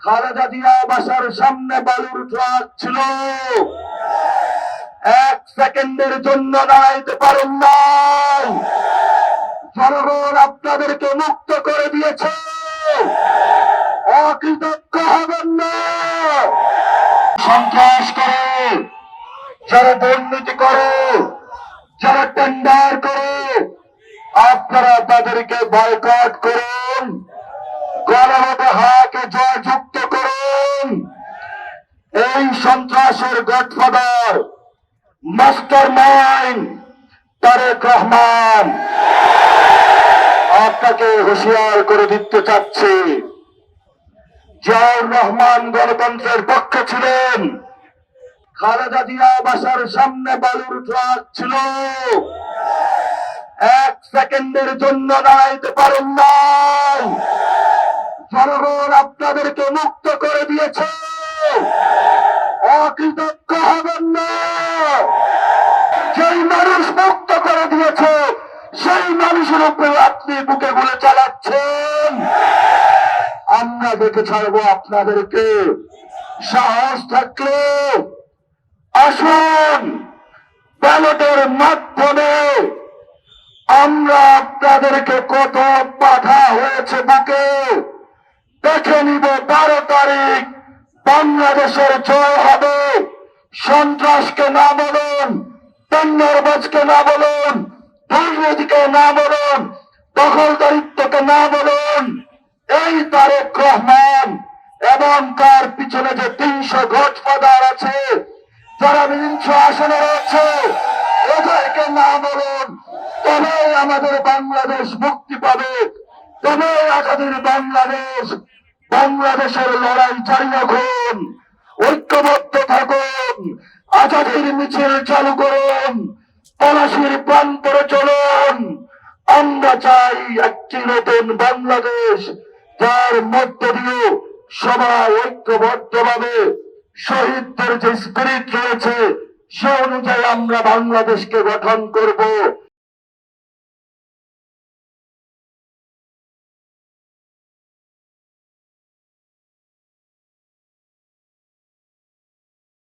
খালেদা জিয়া বাসার সামনে বালুর ট্রাক ছিল, 1 সেকেন্ডের জন্য দাঁড়াইতে পারেন নাই। জনগণ আপনাদেরকে মুক্ত করে দিয়েছে, অকৃতজ্ঞ হবেন না। সন্ত্রাস করে, যারা দুর্নীতি করে, যারা টেন্ডার করে, আপনারা তাদেরকে বয়কট করুন, গণভোটে হাকে জয়যুক্ত করুন। এই সন্ত্রাসের godfather, mastermind Tarique Rahman আপনাকে হুঁশিয়ার করে দিতে চাচ্ছে। জিয়াউর রহমান গণতন্ত্রের পক্ষে ছিলেন, খালেদা জিয়া বাসার সামনে বালুর ট্রাক ছিল, 1 সেকেন্ডের জন্য দাঁড়াইতে পারেন নাই। জনগণ আপনাদেরকে মুক্ত করে দিয়েছে, অকৃতজ্ঞ হবেন না। যেই মানুষ মুক্ত করে দিয়েছে সেই মানুষের উপরে আপনি বুকে গুলে চালাচ্ছেন। আমরা দেখে ছাড়বো আপনাদেরকে। সাহস থাকলে আসুন, ব্যালটের মাধ্যমে আমরা আপনাদেরকে কত বাধা হয়েছে বুকে দেখে নিব। 12 তারিখ বাংলাদেশের জয় হবে। সন্ত্রাসকে না বলুন, টেন্ডারবাজকে না বলুন, দুর্নীতিকে না বলুন, দখলদারিত্বকে না বলুন। এই তারেক রহমান এবং তার পিছনে যে 300 গডফাদার আছে, যারা 300 আসনে রয়েছে, এদেরকে না বলুন। তবে আমাদের বাংলাদেশ মুক্তি পাবে, তবে আজাদের বাংলাদেশ। বাংলাদেশের লড়াই জারি রাখুন, ঐক্যবদ্ধ থাকুন, আজাদের মিছিল চালু করুন, পলাশির প্রান্তরে চলুন। আমরা চাই একটি নতুন বাংলাদেশ, যার মধ্য দিয়ে সবাই ঐক্যবদ্ধভাবে শহীদদের যে স্পিরিট রয়েছে সে অনুযায়ী আমরা বাংলাদেশকে গঠন করব।